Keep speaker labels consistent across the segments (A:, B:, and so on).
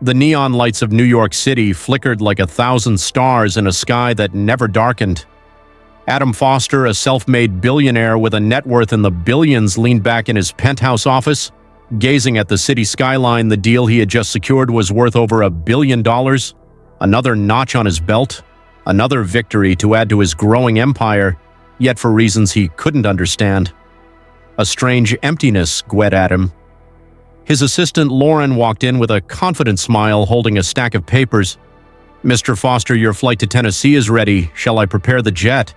A: The neon lights of New York City flickered like 1,000 stars in a sky that never darkened. Adam Foster, a self-made billionaire with a net worth in the billions, leaned back in his penthouse office. Gazing at the city skyline, the deal he had just secured was worth over $1 billion. Another notch on his belt, another victory to add to his growing empire, yet for reasons he couldn't understand. A strange emptiness gwed at him. His assistant Lauren walked in with a confident smile, holding a stack of papers. "Mr. Foster, your flight to Tennessee is ready. Shall I prepare the jet?"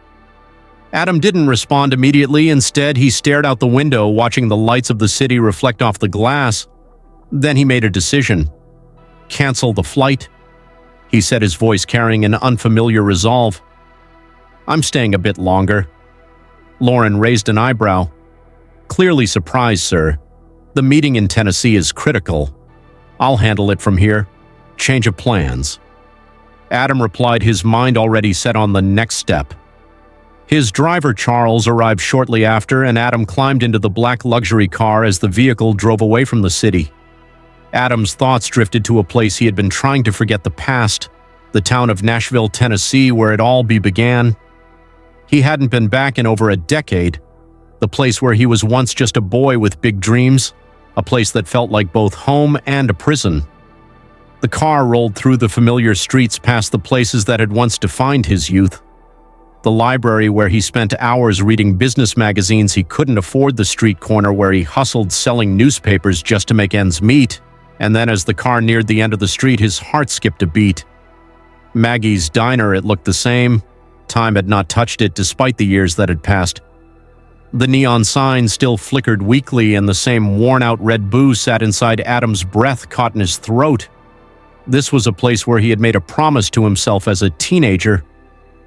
A: Adam didn't respond immediately. Instead, he stared out the window, watching the lights of the city reflect off the glass. Then he made a decision. "Cancel the flight," he said, his voice carrying an unfamiliar resolve. "I'm staying a bit longer." Lauren raised an eyebrow. "Clearly surprised, sir. The meeting in Tennessee is critical. I'll handle it from here. Change of plans." Adam replied, his mind already set on the next step. His driver, Charles, arrived shortly after, and Adam climbed into the black luxury car as the vehicle drove away from the city. Adam's thoughts drifted to a place he had been trying to forget: the past, the town of Nashville, Tennessee, where it all began. He hadn't been back in over a decade, the place where he was once just a boy with big dreams, a place that felt like both home and a prison. The car rolled through the familiar streets past the places that had once defined his youth. The library where he spent hours reading business magazines he couldn't afford, the street corner where he hustled selling newspapers just to make ends meet, and then as the car neared the end of the street, his heart skipped a beat. Maggie's diner, it looked the same. Time had not touched it despite the years that had passed. The neon sign still flickered weakly, and the same worn-out red boo sat inside Adam's breath, caught in his throat. This was a place where he had made a promise to himself as a teenager.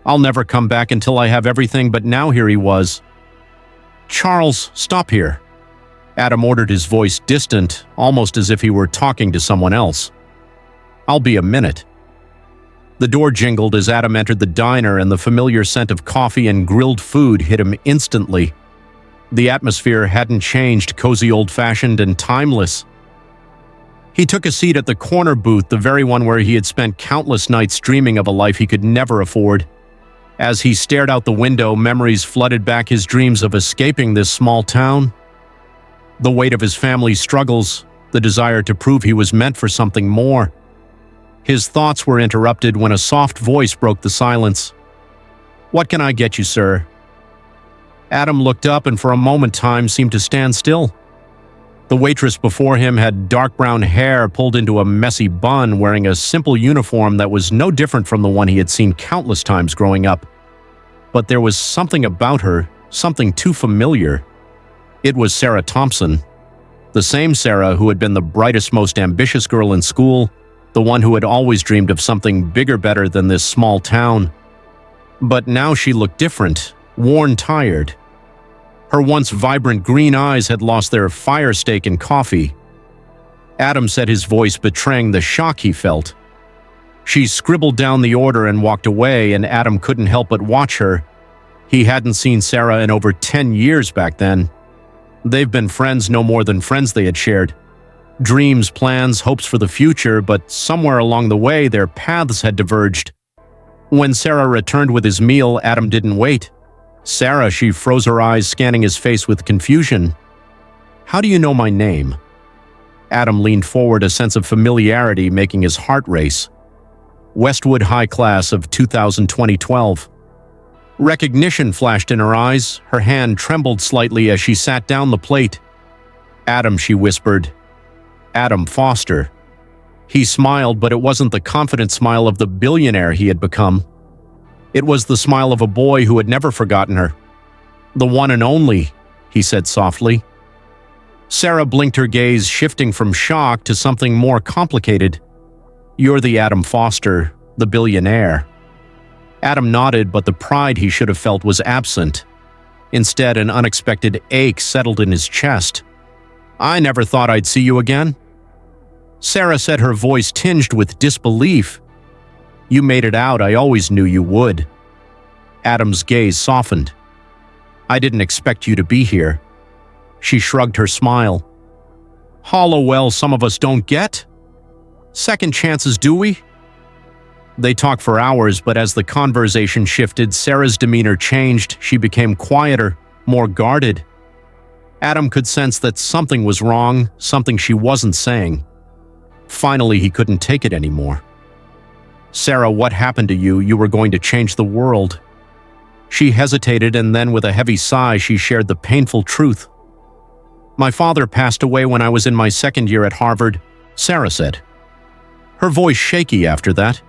A: "I'll never come back until I have everything," but now here he was. "Charles, stop here." Adam ordered, his voice distant, almost as if he were talking to someone else. "I'll be a minute." The door jingled as Adam entered the diner, and the familiar scent of coffee and grilled food hit him instantly. The atmosphere hadn't changed, cozy, old-fashioned, and timeless. He took a seat at the corner booth, the very one where he had spent countless nights dreaming of a life he could never afford. As he stared out the window, memories flooded back, his dreams of escaping this small town. The weight of his family's struggles, the desire to prove he was meant for something more. His thoughts were interrupted when a soft voice broke the silence. "What can I get you, sir?" Adam looked up, and for a moment time seemed to stand still. The waitress before him had dark brown hair pulled into a messy bun, wearing a simple uniform that was no different from the one he had seen countless times growing up. But there was something about her, something too familiar. It was Sarah Thompson. The same Sarah who had been the brightest, most ambitious girl in school, the one who had always dreamed of something bigger, better than this small town. But now she looked different, worn, tired. Her once vibrant green eyes had lost their fire steak and coffee. Adam said, his voice betraying the shock he felt. She scribbled down the order and walked away, and Adam couldn't help but watch her. He hadn't seen Sarah in over 10 years back then. They've been friends, no more than friends they had shared. Dreams, plans, hopes for the future, but somewhere along the way their paths had diverged. When Sarah returned with his meal, Adam didn't wait. "Sarah," she froze, her eyes scanning his face with confusion. "How do you know my name?" Adam leaned forward, a sense of familiarity making his heart race. "Westwood High Class of 2012. Recognition flashed in her eyes. Her hand trembled slightly as she sat down the plate. "Adam," she whispered. "Adam Foster." He smiled, but it wasn't the confident smile of the billionaire he had become. It was the smile of a boy who had never forgotten her. "The one and only," he said softly. Sarah blinked, her gaze shifting from shock to something more complicated. "You're the Adam Foster, the billionaire." Adam nodded, but the pride he should have felt was absent. Instead, an unexpected ache settled in his chest. "I never thought I'd see you again." Sarah said, her voice tinged with disbelief. "You made it out. I always knew you would." Adam's gaze softened. "I didn't expect you to be here." She shrugged her smile. "Hollowell, some of us don't get." Second chances, do we?" They talked for hours, but as the conversation shifted, Sarah's demeanor changed. She became quieter, more guarded. Adam could sense that something was wrong, something she wasn't saying. Finally, he couldn't take it anymore. "Sarah, what happened to you? You were going to change the world." She hesitated, and then with a heavy sigh, she shared the painful truth. "My father passed away when I was in my second year at Harvard," Sarah said. Her voice shaky after that.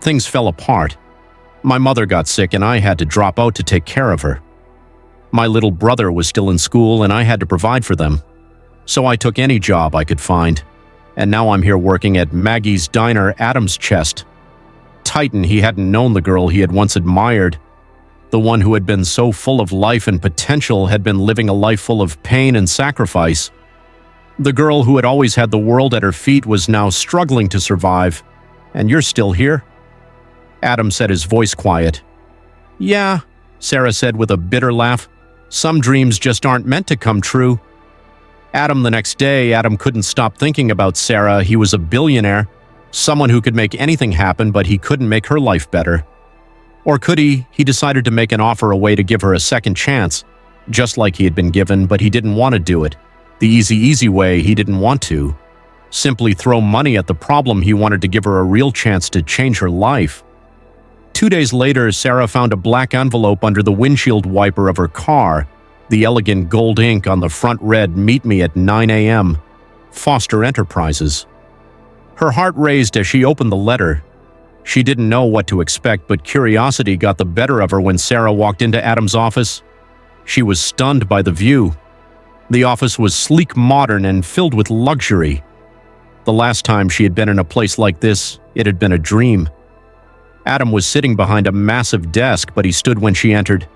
A: Things fell apart. My mother got sick and I had to drop out to take care of her. My little brother was still in school and I had to provide for them. So I took any job I could find. And now I'm here working at Maggie's Diner, Adam's chest. Titan, he hadn't known the girl he had once admired. The one who had been so full of life and potential had been living a life full of pain and sacrifice. The girl who had always had the world at her feet was now struggling to survive. "And you're still here?" Adam said, his voice quiet. "Yeah," Sarah said with a bitter laugh. "Some dreams just aren't meant to come true." The next day, Adam couldn't stop thinking about Sarah. He was a billionaire, someone who could make anything happen, but he couldn't make her life better. Or could he? He decided to make an offer, a way to give her a second chance, just like he had been given, but he didn't want to do it. The easy way, he didn't want to. Simply throw money at the problem. He wanted to give her a real chance to change her life. 2 days later, Sarah found a black envelope under the windshield wiper of her car. The elegant gold ink on the front read, "Meet me at 9 a.m. Foster Enterprises." Her heart raised as she opened the letter. She didn't know what to expect, but curiosity got the better of her when Sarah walked into Adam's office. She was stunned by the view. The office was sleek, modern, and filled with luxury. The last time she had been in a place like this, it had been a dream. Adam was sitting behind a massive desk, but he stood when she entered.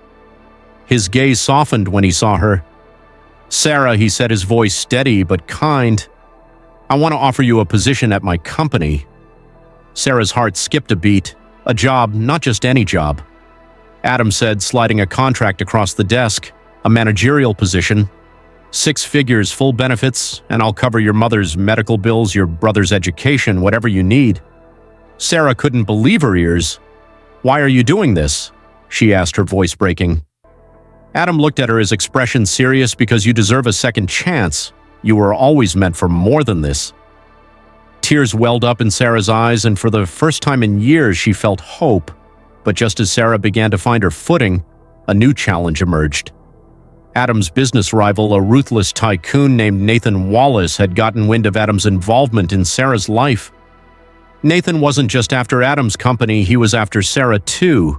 A: His gaze softened when he saw her. "Sarah," he said, his voice steady but kind, "I want to offer you a position at my company." Sarah's heart skipped a beat. A job, not just any job. Adam said, sliding a contract across the desk. "A managerial position. 6 figures, full benefits, and I'll cover your mother's medical bills, your brother's education, whatever you need." Sarah couldn't believe her ears. "Why are you doing this?" she asked, her voice breaking. Adam looked at her, his expression serious. "Because you deserve a second chance. You were always meant for more than this." Tears welled up in Sarah's eyes, and for the first time in years she felt hope. But just as Sarah began to find her footing, a new challenge emerged. Adam's business rival, a ruthless tycoon named Nathan Wallace, had gotten wind of Adam's involvement in Sarah's life. Nathan wasn't just after Adam's company, he was after Sarah too.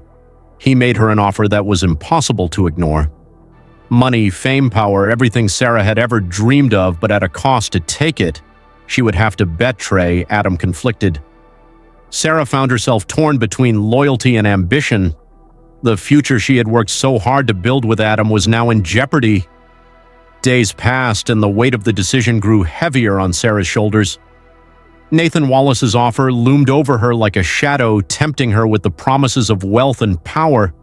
A: He made her an offer that was impossible to ignore. Money, fame, power, everything Sarah had ever dreamed of, but at a cost to take it. She would have to betray. Adam conflicted. Sarah found herself torn between loyalty and ambition. The future she had worked so hard to build with Adam was now in jeopardy. Days passed, and the weight of the decision grew heavier on Sarah's shoulders. Nathan Wallace's offer loomed over her like a shadow, tempting her with the promises of wealth and power.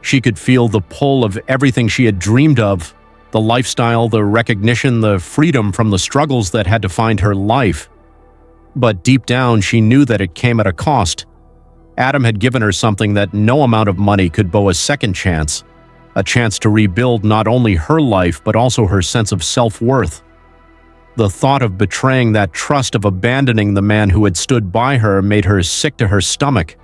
A: She could feel the pull of everything she had dreamed of, the lifestyle, the recognition, the freedom from the struggles that had defined her life. But deep down, she knew that it came at a cost. Adam had given her something that no amount of money could buy: a second chance. A chance to rebuild not only her life, but also her sense of self-worth. The thought of betraying that trust, of abandoning the man who had stood by her, made her sick to her stomach.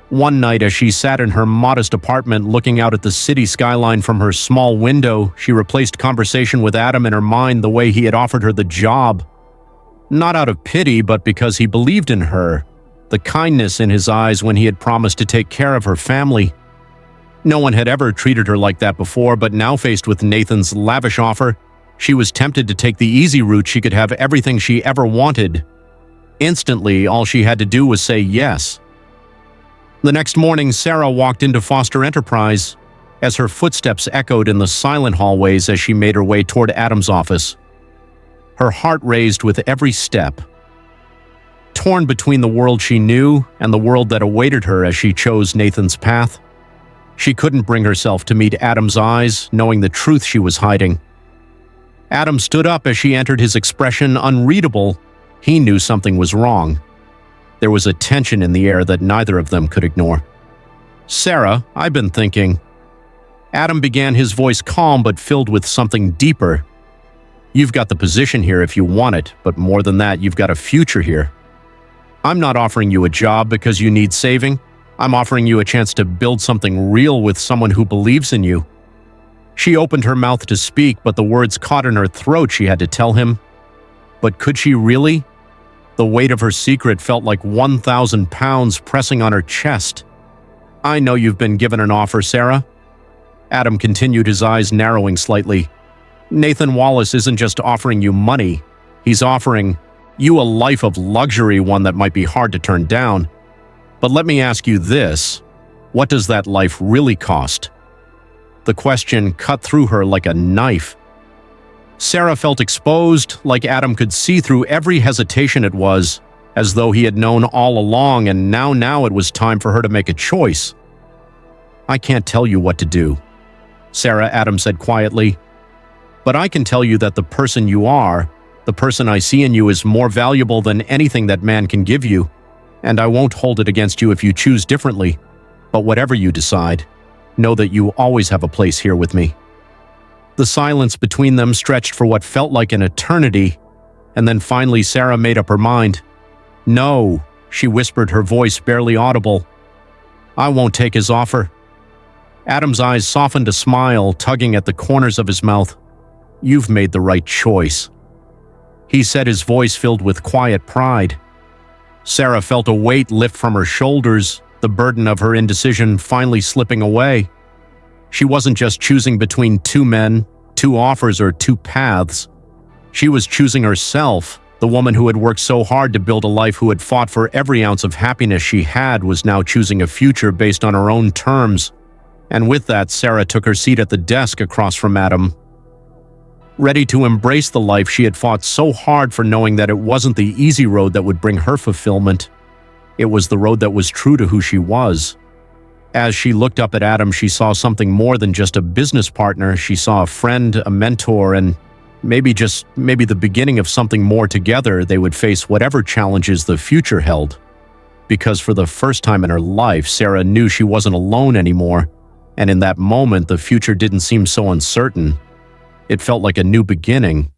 A: One night, as she sat in her modest apartment looking out at the city skyline from her small window, she replaced conversation with Adam in her mind the way he had offered her the job. Not out of pity, but because he believed in her. The kindness in his eyes when he had promised to take care of her family. No one had ever treated her like that before, but now faced with Nathan's lavish offer, she was tempted to take the easy route. She could have everything she ever wanted. Instantly, all she had to do was say yes. The next morning, Sarah walked into Foster Enterprise as her footsteps echoed in the silent hallways as she made her way toward Adam's office. Her heart raised with every step. Torn between the world she knew and the world that awaited her as she chose Nathan's path, she couldn't bring herself to meet Adam's eyes, knowing the truth she was hiding. Adam stood up as she entered, his expression unreadable. He knew something was wrong. There was a tension in the air that neither of them could ignore. "Sarah, I've been thinking." Adam began, his voice calm but filled with something deeper. "You've got the position here if you want it, but more than that, you've got a future here. I'm not offering you a job because you need saving. I'm offering you a chance to build something real with someone who believes in you." She opened her mouth to speak, but the words caught in her throat. She had to tell him. But could she really? The weight of her secret felt like 1,000 pounds pressing on her chest. "I know you've been given an offer, Sarah." Adam continued, his eyes narrowing slightly. "Nathan Wallace isn't just offering you money. He's offering you a life of luxury, one that might be hard to turn down. But let me ask you this. What does that life really cost?" The question cut through her like a knife. Sarah felt exposed, like Adam could see through every hesitation. It was as though he had known all along, and now it was time for her to make a choice. "I can't tell you what to do," Sarah, Adam said quietly. "But I can tell you that the person you are, the person I see in you, is more valuable than anything that man can give you, and I won't hold it against you if you choose differently. But whatever you decide, know that you always have a place here with me." The silence between them stretched for what felt like an eternity, and then finally Sarah made up her mind. "No," she whispered, her voice barely audible. "I won't take his offer." Adam's eyes softened, a smile tugging at the corners of his mouth. "You've made the right choice," he said, his voice filled with quiet pride. Sarah felt a weight lift from her shoulders, the burden of her indecision finally slipping away. She wasn't just choosing between two men, two offers, or two paths. She was choosing herself. The woman who had worked so hard to build a life, who had fought for every ounce of happiness she had, was now choosing a future based on her own terms. And with that, Sarah took her seat at the desk across from Adam, ready to embrace the life she had fought so hard for, knowing that it wasn't the easy road that would bring her fulfillment. It was the road that was true to who she was. As she looked up at Adam, she saw something more than just a business partner. She saw a friend, a mentor, and maybe the beginning of something more. Together, they would face whatever challenges the future held. Because for the first time in her life, Sarah knew she wasn't alone anymore. And in that moment, the future didn't seem so uncertain. It felt like a new beginning,